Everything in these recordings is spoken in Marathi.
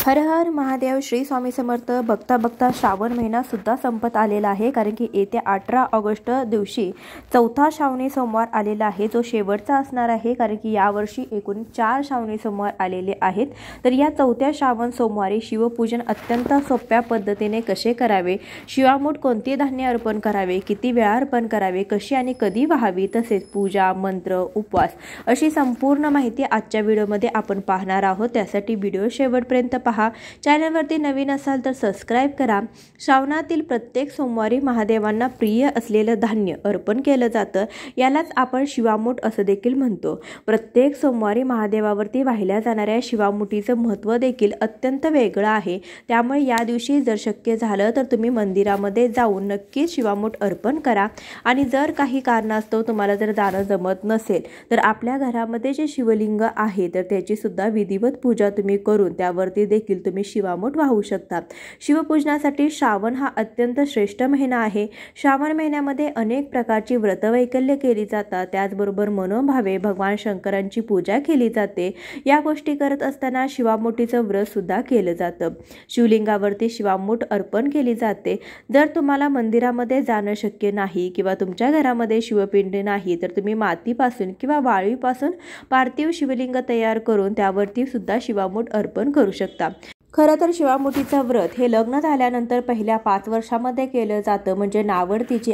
हर हर महादेव. श्री स्वामी समर्थ. बघता बघता श्रावण महिना सुद्धा संपत आलेला आहे, कारण की येत्या 18 ऑगस्ट दिवशी चौथा श्रावणी सोमवार आलेला आहे, जो शेवटचा असणार आहे. कारण की यावर्षी एकूण 4 श्रावणी सोमवार आलेले आहेत. तर या चौथ्या श्रावण सोमवारी शिवपूजन अत्यंत सोप्या पद्धतीने कसे करावे, शिवामूठ कोणते धान्य अर्पण करावे, किती वेळा अर्पण करावे, कशी आणि कधी व्हावी, तसेच पूजा, मंत्र, उपवास अशी संपूर्ण माहिती आजच्या व्हिडिओमध्ये आपण पाहणार आहोत. त्यासाठी व्हिडिओ शेवटपर्यंत पहा. चॅनलवरती नवीन असाल तर सबस्क्राइब करा. श्रावणातील प्रत्येक सोमवारी महादेवांना प्रिय असलेलं धान्य अर्पण केलं जातं. यालाच आपण शिवामूठ असं देखील म्हणतो. प्रत्येक सोमवारी महादेवावरती वाहिल्या जाणाऱ्या शिवामुठीचं महत्त्व देखील अत्यंत वेगळं आहे. त्यामुळे या दिवशी जर शक्य झालं तर तुम्ही मंदिरामध्ये जाऊन नक्कीच शिवामूठ अर्पण करा. आणि जर काही कारणास्तव तुम्हाला जर जाणं जमत नसेल तर आपल्या घरामध्ये जे शिवलिंग आहे तर त्याची सुद्धा विधिवत पूजा तुम्ही करून त्यावरती देखील तुम्ही शिवामूठ वाहू शकता. शिवपूजनासाठी श्रावण हा अत्यंत श्रेष्ठ महिना आहे. श्रावण महिन्यामध्ये अनेक प्रकारची व्रतवैकल्य केली जातात. त्याचबरोबर मनोभावे भगवान शंकरांची पूजा केली जाते. या गोष्टी करत असताना शिवामुठीचं व्रत सुद्धा केलं जातं. शिवलिंगावरती शिवामूठ अर्पण केली जाते. जर तुम्हाला मंदिरामध्ये जाणं शक्य नाही किंवा तुमच्या घरामध्ये शिवपिंड नाही तर तुम्ही मातीपासून किंवा वाळूपासून पार्थिव शिवलिंग तयार करून त्यावरती सुद्धा शिवामूठ अर्पण करू शकता. खरं तर शिवामुठीचं व्रत हे लग्न झाल्यानंतर पहिल्या 5 वर्षामध्ये केलं जातं. म्हणजे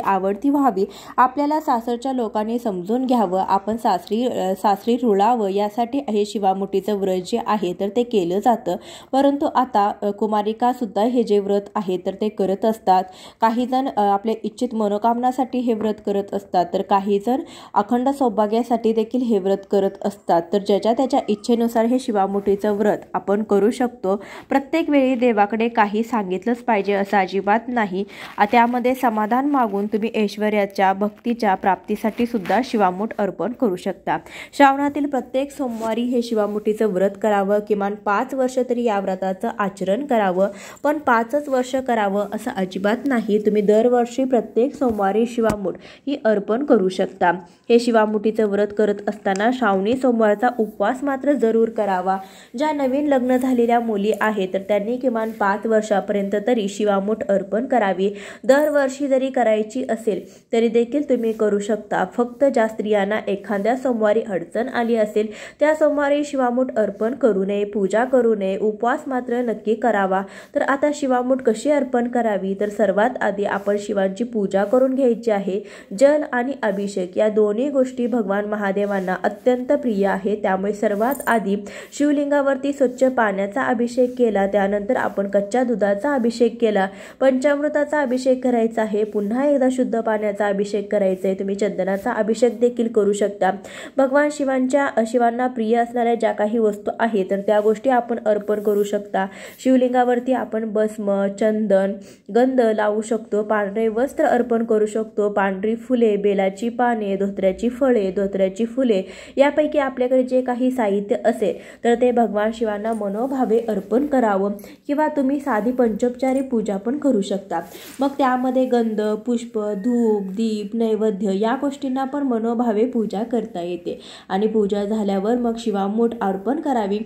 आवडती व्हावी, आपल्याला सासरच्या लोकांनी समजून घ्यावं, आपण सासरी रुळावं, यासाठी हे शिवामुठीचं व्रत जे आहे तर ते केलं जातं. परंतु आता कुमारिका सुद्धा हे जे व्रत आहे तर ते करत असतात. काही जण आपल्या इच्छित मनोकामनासाठी हे व्रत करत असतात, तर काही जण अखंड सौभाग्यासाठी देखील हे व्रत करत असतात. तर ज्याच्या त्याच्या इच्छेनुसार हे शिवामुठीचं व्रत आपण करू शकतो. प्रत्येक वेळी देवाकडे काही सांगितलंच पाहिजे असं अजिबात नाही. त्यामध्ये समाधान मागून तुम्ही ऐश्वर्याच्या, भक्तीच्या प्राप्तीसाठी सुद्धा शिवामूठ अर्पण करू शकता. श्रावणातील प्रत्येक सोमवारी हे शिवामुठीचं व्रत करावं. किमान 5 वर्ष तरी या व्रताचं आचरण करावं. पण 5च वर्ष करावं असं अजिबात नाही. तुम्ही दरवर्षी प्रत्येक सोमवारी शिवामूठ ही अर्पण करू शकता. हे शिवामुठीचं व्रत करत असताना श्रावणी सोमवारचा उपवास मात्र जरूर करावा. ज्या नवीन लग्न झालेल्या मुली आहेत तर त्यांनी किमान 5 वर्षापर्यंत तरी शिवामूठ अर्पण करावी. दरवर्षी जरी करायची असेल तरी देखील तुम्ही करू शकता. फक्त ज्या स्त्रियांना एखाद्या सोमवारी अडचण आली असेल त्या सोमवारी शिवामूठ अर्पण करू नये, पूजा करू नये, उपवास मात्र नक्की करावा. तर आता शिवामूठ कशी अर्पण करावी, तर सर्वात आधी आपण शिवांची पूजा करून घ्यायची आहे. जल आणि अभिषेक या दोन्ही गोष्टी भगवान महादेवांना अत्यंत प्रिय आहे. त्यामुळे सर्वात आधी शिवलिंगावरती स्वच्छ पाण्याचा अभिषेक केला, त्यानंतर आपण कच्च्या दुधाचा अभिषेक केला, पंचामृताचा अभिषेक करायचा आहे, पुन्हा एकदा शुद्ध पाण्याचा अभिषेक करायचा आहे. तुम्ही चंदनाचा अभिषेक देखील करू शकता. भगवान शिवांना प्रिय असणाऱ्या ज्या काही वस्तू आहेत तर त्या गोष्टी आपण अर्पण करू शकता. शिवलिंगावरती आपण भस्म, चंदन, गंध लावू शकतो. पांढरे वस्त्र अर्पण करू शकतो. पांढरी फुले, बेलाची पाने, धोत्र्याची फळे, धोत्र्याची फुले यापैकी आपल्याकडे जे काही साहित्य असेल तर ते भगवान शिवांना मनोभावे अर्पण करावं. किंवा तुम्ही साधी पंचोपचारी पूजा पण करू शकता. मग त्यामध्ये गंध, पुष्प, धूप, दीप, नैवेद्य या गोष्टींना पण मनोभावे पूजा करता येते. आणि पूजा झाल्यावर मग शिवामूठ अर्पण करावी.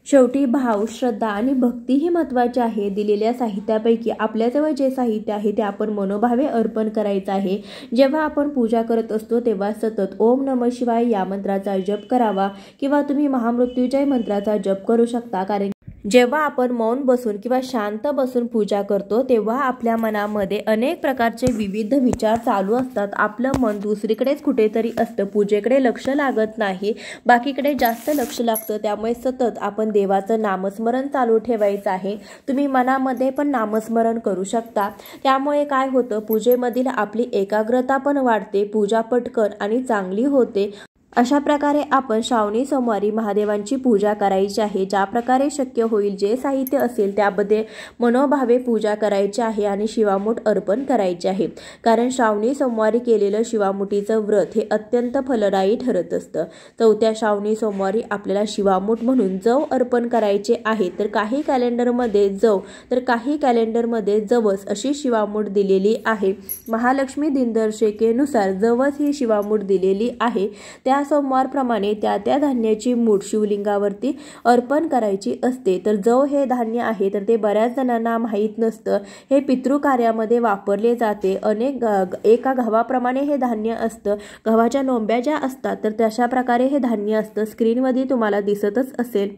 शेवटी भाव, श्रद्धा आणि भक्ती ही महत्त्वाची आहे. दिलेल्या साहित्यापैकी आपल्याजवळ जे साहित्य आहे ते आपण मनोभावे अर्पण करायचं आहे. जेव्हा आपण पूजा करत असतो तेव्हा सतत ओम नमः शिवाय या मंत्राचा जप करावा. किंवा तुम्ही महामृत्युंजय मंत्राचा जप करू शकता. कारण जेव्हा आपण मौन बसून किंवा शांत बसून पूजा करतो तेव्हा आपल्या मनामध्ये अनेक प्रकारचे विविध विचार चालू असतात. आपलं मन दुसरीकडेच कुठेतरी असतं, पूजेकडे लक्ष लागत नाही, बाकीकडे जास्त लक्ष लागतं. त्यामुळे सतत आपण देवाचं नामस्मरण चालू ठेवायचं आहे. तुम्ही मनामध्ये पण नामस्मरण करू शकता. त्यामुळे काय होतं, पूजेमधील आपली एकाग्रता पण वाढते, पूजा पटकन आणि चांगली होते. अशा प्रकारे आपण श्रावणी सोमवारी महादेवांची पूजा करायची आहे. ज्या प्रकारे शक्य होईल, जे साहित्य असेल त्यामध्ये मनोभावे पूजा करायची आहे आणि शिवामूठ अर्पण करायचे आहे. कारण श्रावणी सोमवारी केलेलं शिवामुठीचं व्रत हे अत्यंत फलदायी ठरत असतं. चौथ्या श्रावणी सोमवारी आपल्याला शिवामूठ म्हणून जव अर्पण करायचे आहे. तर काही कॅलेंडरमध्ये जव तर काही कॅलेंडरमध्ये जवस अशी शिवामूठ दिलेली आहे. महालक्ष्मी दिनदर्शिकेनुसार जवस ही शिवामूठ दिलेली आहे. त्या त्या सोमवारप्रमाणे त्या धान्याची मूठ शिवलिंगावरती अर्पण करायची असते। तर जव हे धान्य आहे तर ते बऱ्याच जणांना माहीत नसतं। हे पितृकार्यामध्ये वापरले जाते। एका गव्हाप्रमाणे हे धान्य असतं। गव्हाच्या नोंब्या ज्या असतात तर तशा प्रकारे हे धान्य असतं। स्क्रीनमध्ये तुम्हाला दिसतच असेल,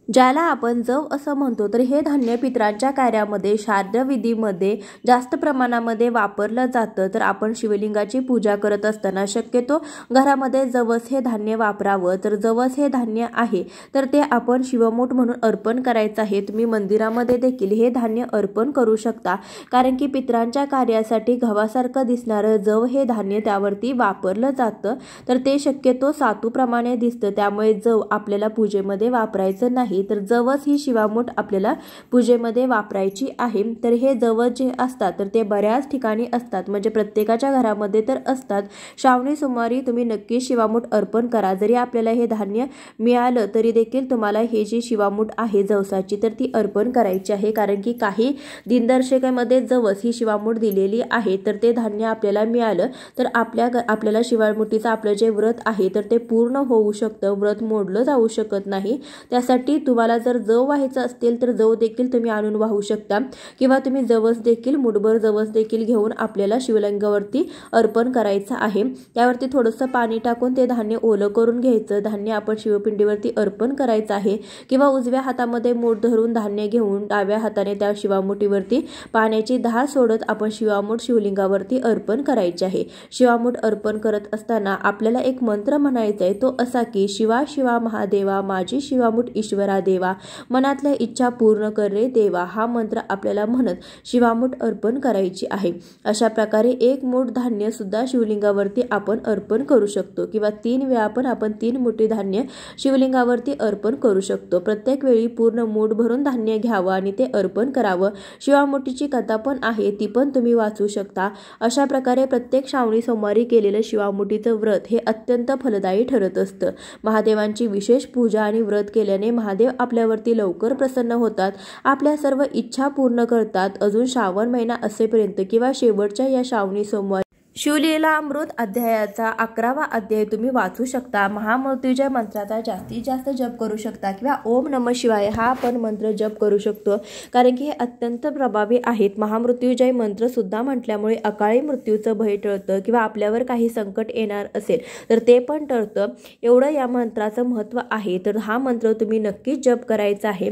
ज्याला आपण जव असं म्हणतो। तर हे धान्य पितरांच्या कार्यामध्ये श्राद्ध विधीमध्ये जास्त प्रमाणामध्ये वापरलं जातं। तर आपण शिवलिंगाची पूजा करत असताना शक्यतो घरामध्ये जवस हे धान्य वापरावं। तर जवस हे धान्य आहे तर ते आपण शिवमूठ म्हणून अर्पण करायचं आहे। तुम्ही मंदिरामध्ये देखील हे धान्य अर्पण करू शकता, कारण की पितरांच्या कार्यासाठी गव्हासारखं दिसणारं जव हे धान्य त्यावरती वापरलं जातं। तर ते शक्यतो सातूप्रमाणे दिसतं, त्यामुळे जव आपल्याला पूजेमध्ये वापरायचं नाही। तर जवस ही शिवामूठ आपल्याला पूजेमध्ये वापरायची आहे। तर हे जवस जे असतात तर ते बऱ्याच ठिकाणी असतात, म्हणजे प्रत्येकाच्या घरामध्ये तर असतात। श्रावणी सोमवारी तुम्ही नक्की शिवामूठ अर्पण करा। जरी आपल्याला हे धान्य मिळालं तरी देखील तुम्हाला हे जी शिवामूठ आहे जवसाची तर ती अर्पण करायची आहे, कारण की काही दिनदर्शिकेमध्ये जवस ही शिवामूठ दिलेली आहे। तर ते धान्य आपल्याला मिळालं तर आपल्याला शिवामूठीचं आपलं जे व्रत आहे तर ते पूर्ण होऊ शकतं, व्रत मोडलं जाऊ शकत नाही। त्यासाठी तुम्हाला जर जव व्हायचं असेल तर जव देखील तुम्ही आणून वाहू शकता, किंवा तुम्ही जवस देखील मुठभर जवस देखील घेऊन आपल्याला शिवलिंगावरती अर्पण करायचं आहे। त्यावरती थोडंसं पाणी टाकून ते धान्य ओलं करून घ्यायचं। धान्य आपण शिवपिंडीवरती अर्पण करायचं आहे, किंवा उजव्या हातामध्ये मूठ धरून धान्य घेऊन डाव्या हाताने त्या शिवामुठीवरती पाण्याची धार सोडत आपण शिवामूठ शिवलिंगावरती अर्पण करायचे आहे। शिवामूठ अर्पण करत असताना आपल्याला एक मंत्र म्हणायचा आहे, तो असा की शिवा शिवा महादेवा माझी शिवामूठ ईश्वरा देवा, मनातल्या इच्छा पूर्ण कर रे देवा। हा मंत्र आपल्याला म्हणत शिवामूठ अर्पण करायची आहे। अशा प्रकारे एक मूठ धान्य सुद्धा शिवलिंगावरती आपण अर्पण करू शकतो, किंवा 3 वेळा पण आपण 3 मुठी धान्य शिवलिंगावरती अर्पण करू शकतो। प्रत्येक वेळी पूर्ण मूठ भरून धान्य घ्यावं आणि ते अर्पण करावं। शिवामुठीची कथा पण आहे, ती पण तुम्ही वाचू शकता। अशा प्रकारे प्रत्येक श्रावणी सोमवारी केलेलं शिवामुठीचं व्रत हे अत्यंत फलदायी ठरत असतं। महादेवांची विशेष पूजा आणि व्रत केल्याने महादेव आपल्यावरती लवकर प्रसन्न होतात, आपल्या सर्व इच्छा पूर्ण करतात। अजून श्रावण महिना असेपर्यंत किंवा शेवटच्या या श्रावणी सोमवारी शिवलीलामृत अध्यायाचा 11वा अध्याय तुम्ही वाचू शकता। महामृत्युंजय मंत्राचा जास्तीत जास्त जप करू शकता, किंवा ओम नमः शिवाय हा आपण मंत्र जप करू शकतो, कारण की हे अत्यंत प्रभावी आहेत। महामृत्युंजय मंत्र सुद्धा म्हटल्यामुळे अकाळी मृत्यूचं भय टळतं, किंवा आपल्यावर काही संकट येणार असेल तर ते पण टळतं। एवढं या मंत्राचं महत्त्व आहे। तर हा मंत्र तुम्ही नक्कीच जप करायचा आहे।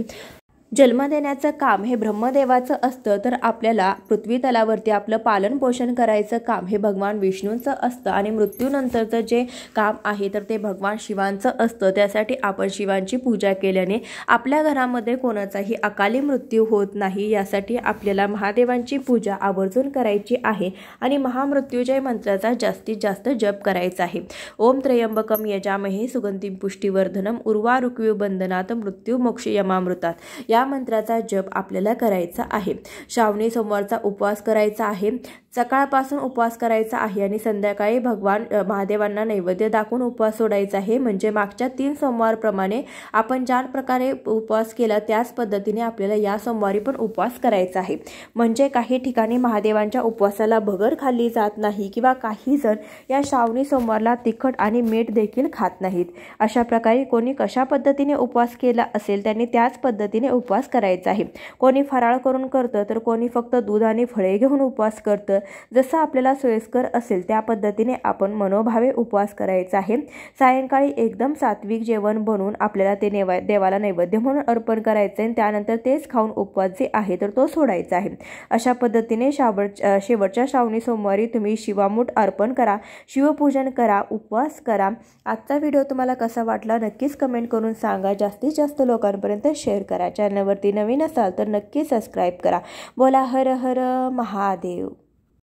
जन्म देण्याचं काम हे ब्रह्मदेवाचं असतं, तर आपल्याला पृथ्वी तलावरती आपलं पालन पोषण करायचं काम हे भगवान विष्णूंचं असतं, आणि मृत्यूनंतरचं जे काम आहे तर ते भगवान शिवांचं असतं। त्यासाठी आपण शिवांची पूजा केल्याने आपल्या घरामध्ये कोणाचाही अकाली मृत्यू होत नाही। यासाठी आपल्याला महादेवांची पूजा आवर्जून करायची आहे, आणि महामृत्युंजय मंत्राचा जास्तीत जास्त जप करायचा आहे। ओम त्र्यंबकम यजामहे सुगंधिं पुष्टिवर्धनम उर्वारुक्मिव बंधनात मृत्यू मोक्ष यमामृतात, या मंत्राचा जप आपल्याला करायचा आहे। श्रावणी सोमवारचा उपवास करायचा आहे, सकाळपासून उपवास करायचा आहे, आणि संध्याकाळी भगवान महादेवांना नैवेद्य दाखवून उपवास सोडायचा आहे। म्हणजे मागच्या 3 सोमवारप्रमाणे आपण ज्या प्रकारे उपवास केला त्याच पद्धतीने आपल्याला या सोमवारी पण उपवास करायचा आहे। म्हणजे काही ठिकाणी महादेवांच्या उपवासाला भगर खाल्ली जात नाही, किंवा काही जण या श्रावणी सोमवारला तिखट आणि मीठ देखील खात नाहीत। अशा प्रकारे कोणी कशा पद्धतीने उपवास केला असेल त्यांनी त्याच पद्धतीने उपवास करायचा आहे। कोणी फराळ करून करतं, तर कोणी फक्त दूध आणि फळे घेऊन उपवास करतं। जसं आपल्याला सोयीस्कर असेल त्या पद्धतीने आपण मनोभावे उपवास करायचा आहे। सायंकाळी एकदम सात्विक जेवण बनवून आपल्याला ते देवाला नैवेद्य म्हणून अर्पण करायचं आहे, त्यानंतर तेच खाऊन उपवास जे आहे तर तो सोडायचा आहे। अशा पद्धतीने शेवटच्या श्रावणी सोमवारी तुम्ही शिवामूठ अर्पण करा, शिवपूजन करा, उपवास करा। आजचा व्हिडिओ तुम्हाला कसा वाटला नक्कीच कमेंट करून सांगा। जास्तीत जास्त लोकांपर्यंत शेअर करा। चॅनलवरती नवीन असाल तर नक्की सबस्क्राईब करा। बोला हर हर महादेव।